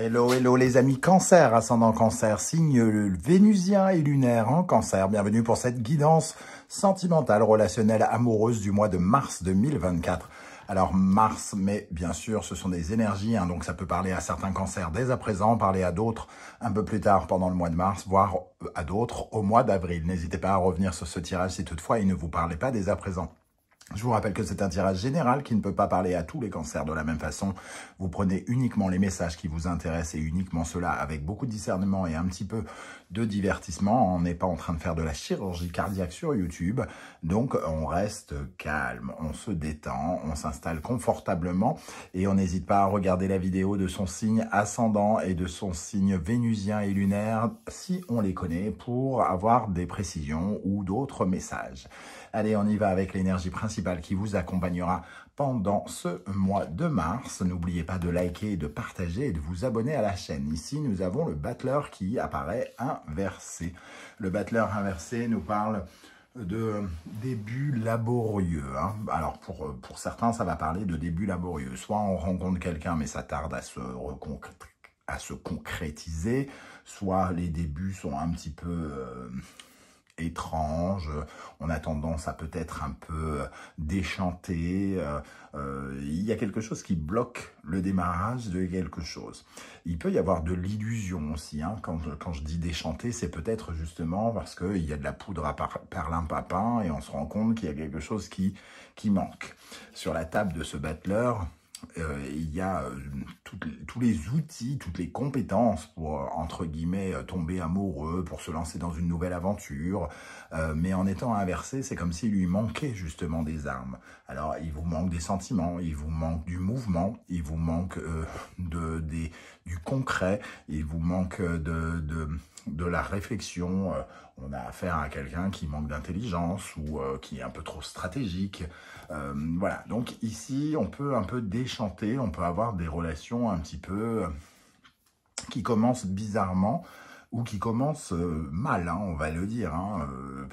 Hello, hello les amis Cancer, ascendant Cancer, signe vénusien et lunaire en Cancer. Bienvenue pour cette guidance sentimentale, relationnelle, amoureuse du mois de mars 2024. Alors Mars, mais bien sûr, ce sont des énergies, donc ça peut parler à certains cancers dès à présent, parler à d'autres un peu plus tard pendant le mois de mars, voire à d'autres au mois d'avril. N'hésitez pas à revenir sur ce tirage si toutefois il ne vous parlait pas dès à présent. Je vous rappelle que c'est un tirage général qui ne peut pas parler à tous les cancers de la même façon. Vous prenez uniquement les messages qui vous intéressent et uniquement cela avec beaucoup de discernement et un petit peu de divertissement. On n'est pas en train de faire de la chirurgie cardiaque sur YouTube. Donc, on reste calme, on se détend, on s'installe confortablement et on n'hésite pas à regarder la vidéo de son signe ascendant et de son signe vénusien et lunaire si on les connaît pour avoir des précisions ou d'autres messages. Allez, on y va avec l'énergie principale qui vous accompagnera pendant ce mois de mars. N'oubliez pas de liker, et de partager et de vous abonner à la chaîne. Ici, nous avons le battleur qui apparaît inversé. Le battleur inversé nous parle de début laborieux. Alors, pour certains, ça va parler de début laborieux. Soit on rencontre quelqu'un, mais ça tarde à se concrétiser. Soit les débuts sont un petit peu étrange, on a tendance à peut-être un peu déchanter, il y a quelque chose qui bloque le démarrage de quelque chose. Il peut y avoir de l'illusion aussi, quand je dis déchanter, c'est peut-être justement parce qu'il y a de la poudre à perlimpinpin et on se rend compte qu'il y a quelque chose qui manque. Sur la table de ce battleur, il y a tous les outils, toutes les compétences pour, entre guillemets, tomber amoureux, pour se lancer dans une nouvelle aventure. Mais en étant inversé, c'est comme s'il lui manquait justement des armes. Alors, il vous manque des sentiments, il vous manque du mouvement, il vous manque du concret, il vous manque de la réflexion. On a affaire à quelqu'un qui manque d'intelligence ou qui est un peu trop stratégique. Voilà, donc ici, on peut un peu déchanter, on peut avoir des relations un petit peu qui commencent bizarrement ou qui commencent mal, on va le dire.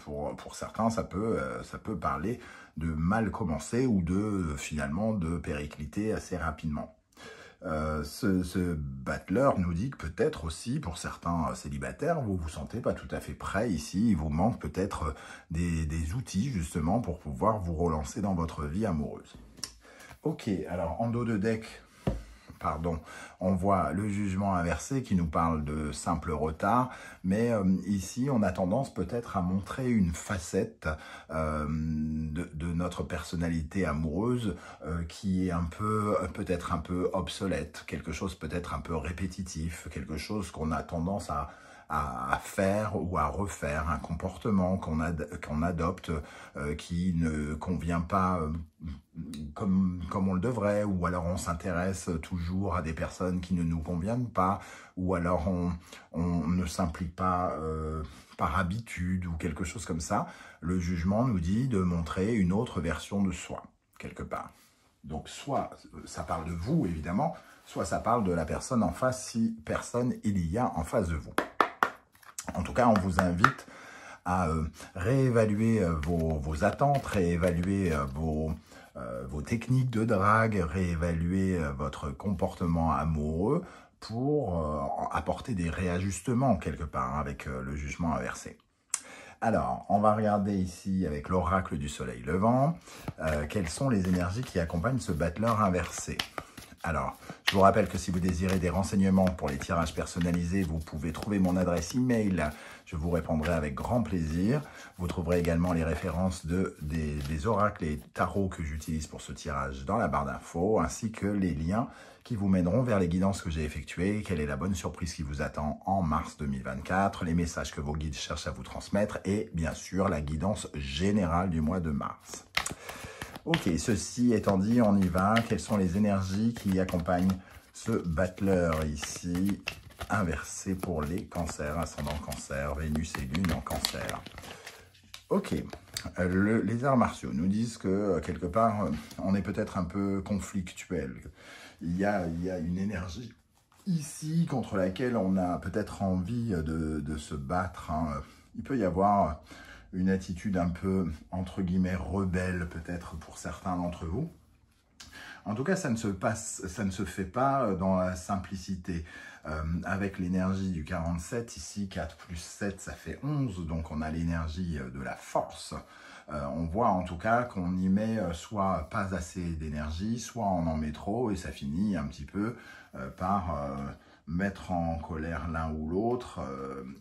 Pour certains, ça peut parler de mal commencer ou finalement de péricliter assez rapidement. Ce battleur nous dit que peut-être aussi, pour certains célibataires, vous vous sentez pas tout à fait prêt ici. Il vous manque peut-être des outils, justement, pour pouvoir vous relancer dans votre vie amoureuse. Ok, alors, en dos de deck, on voit le jugement inversé qui nous parle de simple retard, mais ici, on a tendance peut-être à montrer une facette de notre personnalité amoureuse qui est peut-être un peu obsolète, quelque chose peut-être un peu répétitif, quelque chose qu'on a tendance à faire ou à refaire, un comportement qu'on adopte qui ne convient pas comme on le devrait, ou alors on s'intéresse toujours à des personnes qui ne nous conviennent pas, ou alors on ne s'implique pas par habitude ou quelque chose comme ça. Le jugement nous dit de montrer une autre version de soi, quelque part. Donc soit ça parle de vous, évidemment, soit ça parle de la personne en face, si personne il y a en face de vous. En tout cas, on vous invite à réévaluer vos attentes, réévaluer vos techniques de drague, réévaluer votre comportement amoureux pour apporter des réajustements quelque part avec le jugement inversé. Alors, on va regarder ici avec l'oracle du soleil levant, quelles sont les énergies qui accompagnent ce battleur inversé. Alors, je vous rappelle que si vous désirez des renseignements pour les tirages personnalisés, vous pouvez trouver mon adresse email. Je vous répondrai avec grand plaisir. Vous trouverez également les références des oracles et tarots que j'utilise pour ce tirage dans la barre d'infos, ainsi que les liens qui vous mèneront vers les guidances que j'ai effectuées, quelle est la bonne surprise qui vous attend en mars 2024, les messages que vos guides cherchent à vous transmettre et bien sûr la guidance générale du mois de mars. Ok, ceci étant dit, on y va. Quelles sont les énergies qui accompagnent ce battleur ici, inversé pour les cancers, ascendant cancer, Vénus et Lune en cancer. Ok, les arts martiaux nous disent que quelque part, on est peut-être un peu conflictuel. Il y a une énergie ici contre laquelle on a peut-être envie de se battre. Il peut y avoir une attitude un peu, entre guillemets, rebelle peut-être pour certains d'entre vous. En tout cas, ça ne se fait pas dans la simplicité. Avec l'énergie du 47, ici 4 plus 7, ça fait 11, donc on a l'énergie de la force. On voit en tout cas qu'on y met soit pas assez d'énergie, soit on en met trop, et ça finit un petit peu par mettre en colère l'un ou l'autre,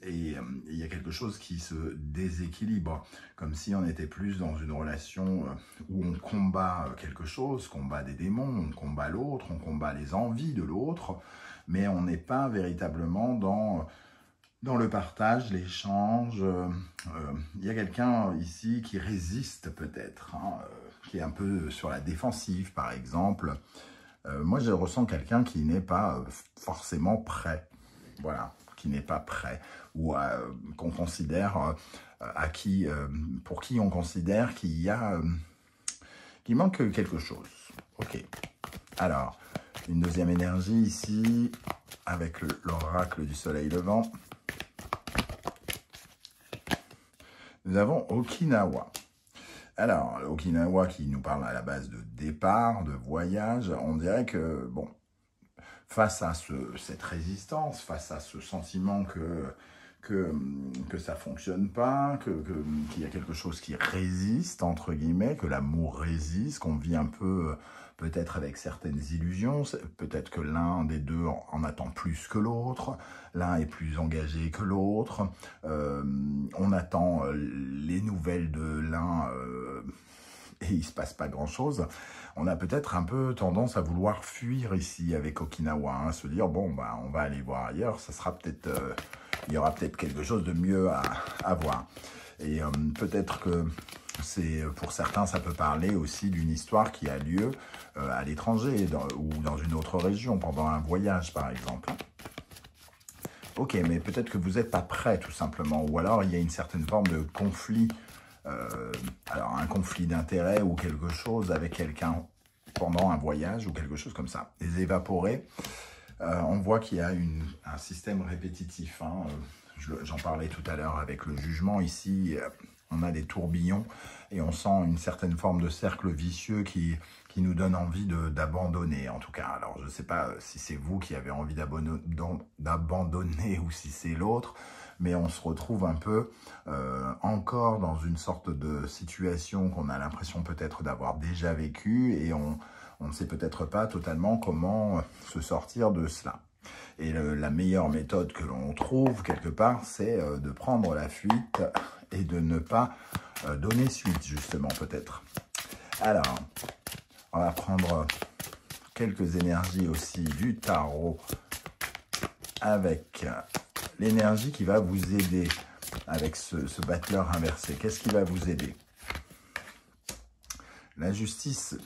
et il y a quelque chose qui se déséquilibre, comme si on était plus dans une relation où on combat quelque chose, combat des démons, on combat l'autre, on combat les envies de l'autre, mais on n'est pas véritablement dans le partage, l'échange. Il y a quelqu'un ici qui résiste peut-être, hein, qui est un peu sur la défensive par exemple. Moi je ressens quelqu'un qui n'est pas forcément prêt, voilà, qui n'est pas prêt, ou qu'on considère, pour qui on considère qu'il manque quelque chose. Ok, alors, une deuxième énergie ici, avec l'oracle du soleil levant. Nous avons Okinawa. Alors, Okinawa qui nous parle à la base de départ, de voyage, on dirait que, bon, face à cette résistance, face à ce sentiment que ça fonctionne pas, qu'il y a quelque chose qui résiste, entre guillemets, que l'amour résiste, qu'on vit un peu peut-être avec certaines illusions, peut-être que l'un des deux en attend plus que l'autre, l'un est plus engagé que l'autre, on attend les nouvelles de l'un et il ne se passe pas grand-chose. On a peut-être un peu tendance à vouloir fuir ici avec Okinawa, hein, se dire, bon, bah, on va aller voir ailleurs, ça sera peut-être... il y aura peut-être quelque chose de mieux à voir. Et peut-être que pour certains, ça peut parler aussi d'une histoire qui a lieu à l'étranger ou dans une autre région, pendant un voyage par exemple. Ok, mais peut-être que vous n'êtes pas prêt tout simplement, ou alors il y a une certaine forme de conflit, alors un conflit d'intérêt ou quelque chose avec quelqu'un pendant un voyage ou quelque chose comme ça. Les évaporés. On voit qu'il y a un système répétitif, hein. J'en parlais tout à l'heure avec le jugement. Ici, on a des tourbillons et on sent une certaine forme de cercle vicieux qui nous donne envie d'abandonner, en tout cas. Alors, je ne sais pas si c'est vous qui avez envie d'abandonner ou si c'est l'autre, mais on se retrouve un peu encore dans une sorte de situation qu'on a l'impression peut-être d'avoir déjà vécue et on ne sait peut-être pas totalement comment se sortir de cela. Et la meilleure méthode que l'on trouve quelque part, c'est de prendre la fuite et de ne pas donner suite, justement, peut-être. Alors, on va prendre quelques énergies aussi du tarot avec l'énergie qui va vous aider avec ce battleur inversé. Qu'est-ce qui va vous aider? La justice,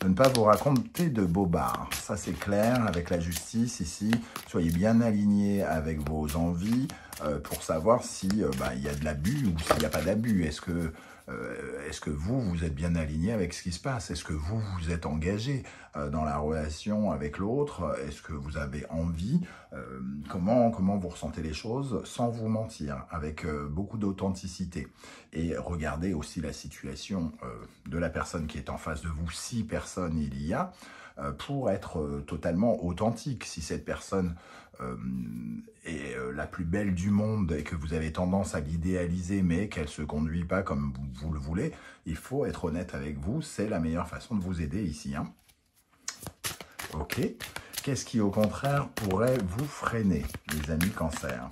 de ne pas vous raconter de bobards. Ça, c'est clair avec la justice ici. Soyez bien alignés avec vos envies pour savoir si il y a de l'abus ou s'il n'y a pas d'abus. Est-ce que vous êtes bien aligné avec ce qui se passe? Est-ce que vous êtes engagé dans la relation avec l'autre? Est-ce que vous avez envie? Comment vous ressentez les choses sans vous mentir, avec beaucoup d'authenticité? Et regardez aussi la situation de la personne qui est en face de vous, si personne il y a, pour être totalement authentique. Si cette personne est la plus belle du monde et que vous avez tendance à l'idéaliser, mais qu'elle ne se conduit pas comme vous le voulez, il faut être honnête avec vous. C'est la meilleure façon de vous aider ici, hein. Ok. Qu'est-ce qui, au contraire, pourrait vous freiner, les amis Cancer?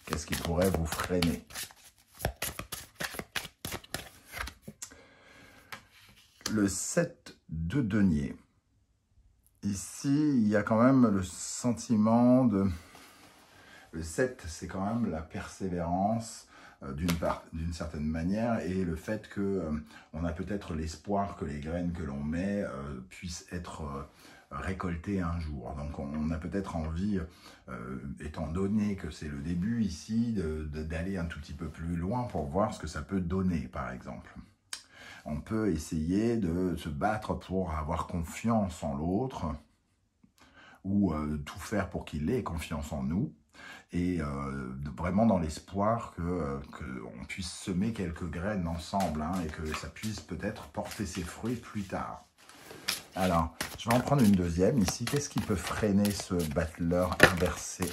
Qu'est-ce qui pourrait vous freiner? Le 7 de denier. Ici, il y a quand même le sentiment de... Le 7, c'est quand même la persévérance d'une certaine manière et le fait que on a peut-être l'espoir que les graines que l'on met puissent être récoltées un jour. Donc on a peut-être envie, étant donné que c'est le début ici, d'aller un tout petit peu plus loin pour voir ce que ça peut donner, par exemple. On peut essayer de se battre pour avoir confiance en l'autre ou tout faire pour qu'il ait confiance en nous et vraiment dans l'espoir qu'on puisse semer quelques graines ensemble, hein, et que ça puisse peut-être porter ses fruits plus tard. Alors, Je vais en prendre une deuxième ici. Qu'est-ce qui peut freiner ce battleur inversé?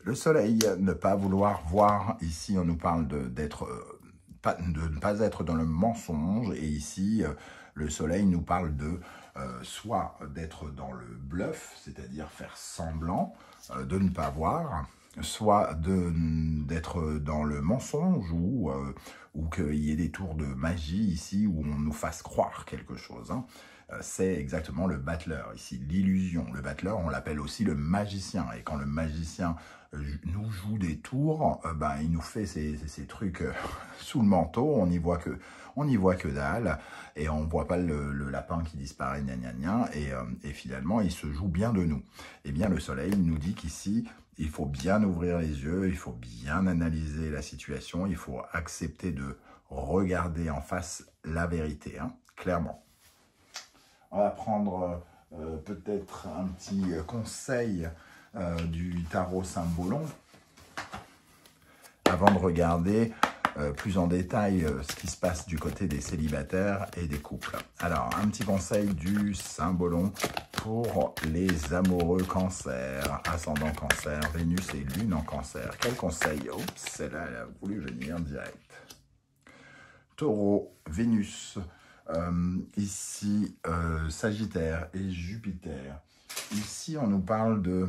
Le soleil, ne pas vouloir voir. Ici, on nous parle de ne pas être dans le mensonge. Et ici, le soleil nous parle de soit d'être dans le bluff, c'est-à-dire faire semblant de ne pas voir, soit d'être dans le mensonge ou qu'il y ait des tours de magie ici où on nous fasse croire quelque chose. Hein. C'est exactement le battleur, ici, l'illusion. Le battleur, on l'appelle aussi le magicien. Et quand le magicien nous joue des tours, ben, il nous fait ces trucs sous le manteau, on n'y voit que dalle, et on ne voit pas le lapin qui disparaît, gna gna gna, et finalement, il se joue bien de nous. Eh bien, le soleil nous dit qu'ici, il faut bien ouvrir les yeux, il faut bien analyser la situation, il faut accepter de regarder en face la vérité, hein, clairement. On va prendre peut-être un petit conseil du tarot Symbolon avant de regarder plus en détail ce qui se passe du côté des célibataires et des couples. Alors, un petit conseil du Symbolon pour les amoureux cancer, ascendant cancer, Vénus et Lune en cancer. Quel conseil? Oups, celle-là, elle a voulu venir direct. Taureau, Vénus, ici Sagittaire et Jupiter. Ici, on nous parle de...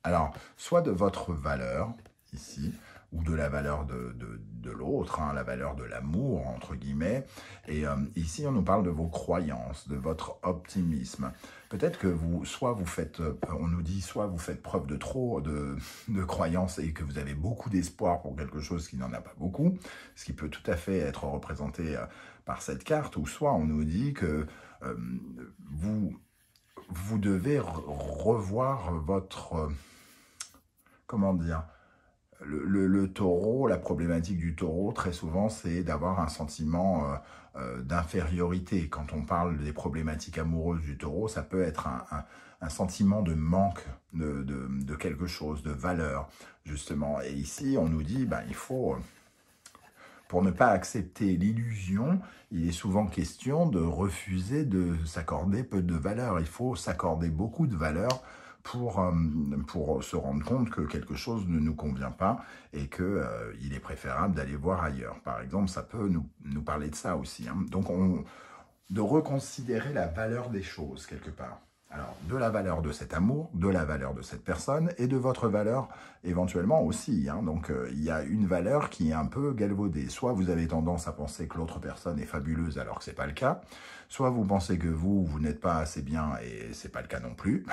Alors, soit de votre valeur, ici, ou de la valeur de l'autre, hein, la valeur de l'amour, entre guillemets. Et ici, on nous parle de vos croyances, de votre optimisme. Peut-être que soit vous faites, on nous dit, soit vous faites preuve de trop de croyances et que vous avez beaucoup d'espoir pour quelque chose qui n'en a pas beaucoup, ce qui peut tout à fait être représenté par cette carte, ou soit on nous dit que vous devez revoir votre... comment dire, le taureau, la problématique du taureau, très souvent, c'est d'avoir un sentiment d'infériorité. Quand on parle des problématiques amoureuses du taureau, ça peut être un sentiment de manque de quelque chose, de valeur, justement. Et ici, on nous dit, ben, il faut... Pour ne pas accepter l'illusion, il est souvent question de refuser de s'accorder peu de valeur. Il faut s'accorder beaucoup de valeur pour se rendre compte que quelque chose ne nous convient pas et qu'il est préférable d'aller voir ailleurs. Par exemple, ça peut nous parler de ça aussi. Hein. Donc, de reconsidérer la valeur des choses, quelque part. Alors, de la valeur de cet amour, de la valeur de cette personne et de votre valeur éventuellement aussi. Hein. Donc, il y a une valeur qui est un peu galvaudée. Soit vous avez tendance à penser que l'autre personne est fabuleuse alors que ce n'est pas le cas. Soit vous pensez que vous n'êtes pas assez bien et ce n'est pas le cas non plus.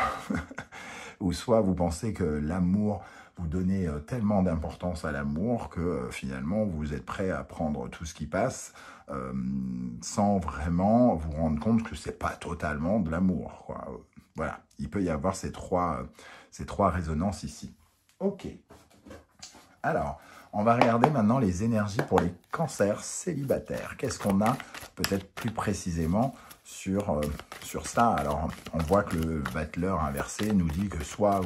Ou soit vous pensez que l'amour, vous donnez tellement d'importance à l'amour que finalement vous êtes prêt à prendre tout ce qui passe sans vraiment vous rendre compte que c'est pas totalement de l'amour, quoi. Voilà, il peut y avoir ces trois résonances ici. Ok. Alors, on va regarder maintenant les énergies pour les cancers célibataires. Qu'est-ce qu'on a peut-être plus précisément sur ça? Alors, on voit que le battleur inversé nous dit que soit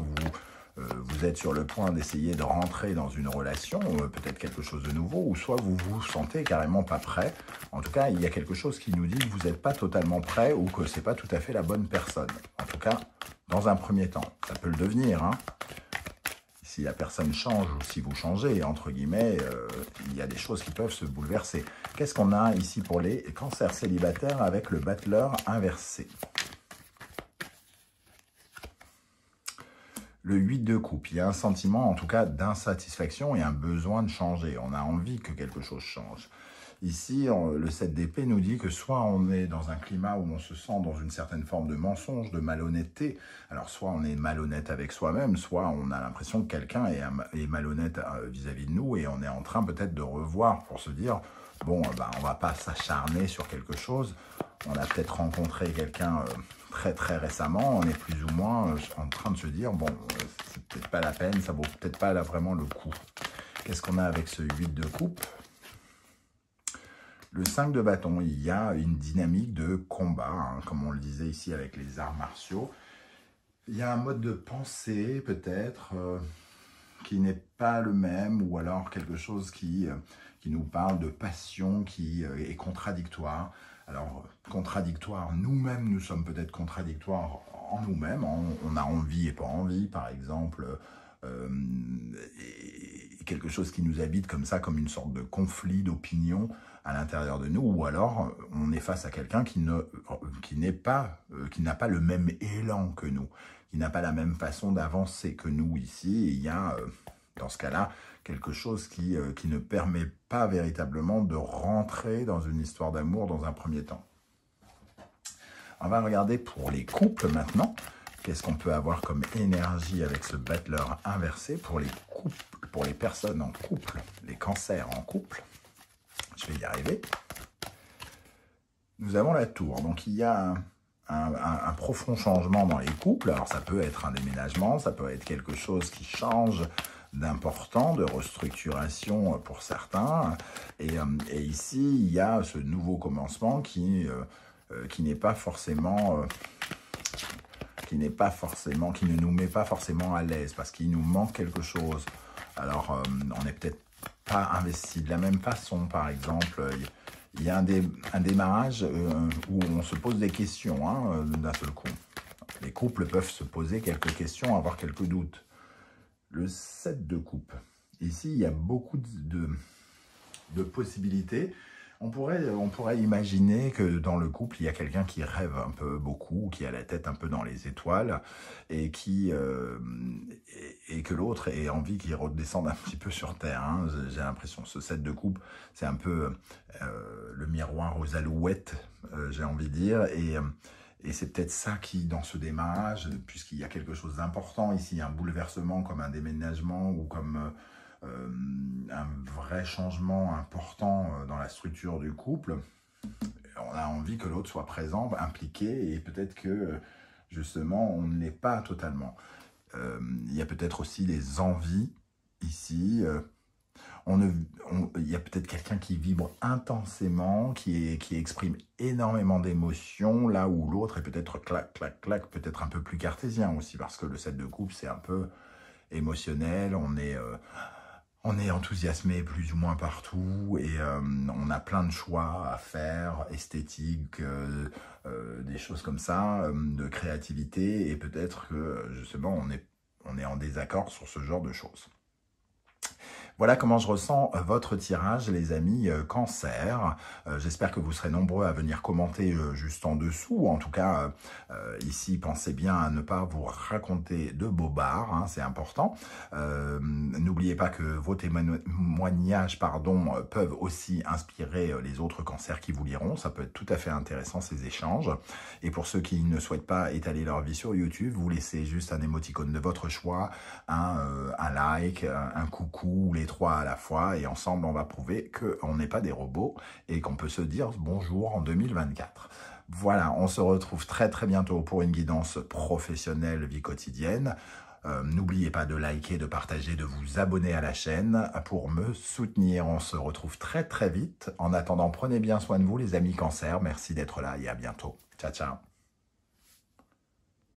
vous êtes sur le point d'essayer de rentrer dans une relation, peut-être quelque chose de nouveau, ou soit vous vous sentez carrément pas prêt. En tout cas, il y a quelque chose qui nous dit que vous n'êtes pas totalement prêt ou que c'est pas tout à fait la bonne personne. En tout cas, dans un premier temps. Ça peut le devenir, hein. Si la personne change ou si vous changez, entre guillemets, il y a des choses qui peuvent se bouleverser. Qu'est-ce qu'on a ici pour les cancers célibataires avec le battleur inversé? Le 8 de coupe, il y a un sentiment en tout cas d'insatisfaction et un besoin de changer. On a envie que quelque chose change. Ici, le 7 d'épée nous dit que soit on est dans un climat où on se sent dans une certaine forme de mensonge, de malhonnêteté. Alors soit on est malhonnête avec soi-même, soit on a l'impression que quelqu'un est malhonnête vis-à-vis de nous et on est en train peut-être de revoir pour se dire, bon, ben, on ne va pas s'acharner sur quelque chose. On a peut-être rencontré quelqu'un très très récemment, on est plus ou moins en train de se dire, bon, c'est peut-être pas la peine, ça vaut peut-être pas vraiment le coup. Qu'est-ce qu'on a avec ce 8 de coupe? Le 5 de bâton, il y a une dynamique de combat, hein, comme on le disait ici avec les arts martiaux. Il y a un mode de pensée peut-être qui n'est pas le même, ou alors quelque chose qui nous parle de passion, qui est contradictoire. Alors, contradictoire, nous-mêmes, nous sommes peut-être contradictoires en nous-mêmes. On a envie et pas envie, par exemple. Et quelque chose qui nous habite comme ça, comme une sorte de conflit d'opinion à l'intérieur de nous, ou alors on est face à quelqu'un qui n'a pas le même élan que nous, qui n'a pas la même façon d'avancer que nous ici. Et il y a, dans ce cas-là, quelque chose qui ne permet pas véritablement de rentrer dans une histoire d'amour dans un premier temps. On va regarder pour les couples maintenant. Qu'est-ce qu'on peut avoir comme énergie avec ce battleur inversé pour les couples, pour les personnes en couple, les cancers en couple. Je vais y arriver. Nous avons la tour. Donc, il y a un profond changement dans les couples. Alors, ça peut être un déménagement, ça peut être quelque chose qui change d'important, de restructuration pour certains. Et ici, il y a ce nouveau commencement qui n'est pas forcément... qui ne nous met pas forcément à l'aise, parce qu'il nous manque quelque chose. Alors, on n'est peut-être pas investi de la même façon, par exemple. Il y a un démarrage où on se pose des questions, hein, d'un seul coup. Les couples peuvent se poser quelques questions, avoir quelques doutes. Le 7 de coupe. Ici, il y a beaucoup de possibilités. On pourrait imaginer que dans le couple, il y a quelqu'un qui rêve un peu beaucoup, qui a la tête un peu dans les étoiles, et que l'autre ait envie qu'il redescende un petit peu sur Terre. Hein. J'ai l'impression, ce 7 de coupe, c'est un peu le miroir aux alouettes, j'ai envie de dire, et c'est peut-être ça qui, dans ce démarrage, puisqu'il y a quelque chose d'important ici, un bouleversement comme un déménagement ou comme... un vrai changement important dans la structure du couple, on a envie que l'autre soit présent, impliqué, et peut-être que justement on ne l'est pas totalement. Il y a peut-être aussi des envies ici. Il y a peut-être quelqu'un qui vibre intensément, qui exprime énormément d'émotions, là où l'autre est peut-être clac, clac, clac, peut-être un peu plus cartésien aussi, parce que le 7 de coupe, c'est un peu émotionnel, on est enthousiasmé plus ou moins partout et on a plein de choix à faire, esthétiques, des choses comme ça, de créativité, et peut-être que justement on est en désaccord sur ce genre de choses. Voilà comment je ressens votre tirage, les amis Cancer. J'espère que vous serez nombreux à venir commenter juste en dessous. En tout cas, ici, pensez bien à ne pas vous raconter de bobards, hein, c'est important. N'oubliez pas que vos témoignages peuvent aussi inspirer les autres cancers qui vous liront. Ça peut être tout à fait intéressant, ces échanges. Et pour ceux qui ne souhaitent pas étaler leur vie sur YouTube, vous laissez juste un émoticône de votre choix, un like, un coucou, les trois à la fois, et ensemble on va prouver qu'on n'est pas des robots et qu'on peut se dire bonjour en 2024. Voilà, on se retrouve très très bientôt pour une guidance professionnelle vie quotidienne. N'oubliez pas de liker, de partager, de vous abonner à la chaîne pour me soutenir. On se retrouve très très vite. En attendant, prenez bien soin de vous les amis Cancer. Merci d'être là et à bientôt. Ciao ciao.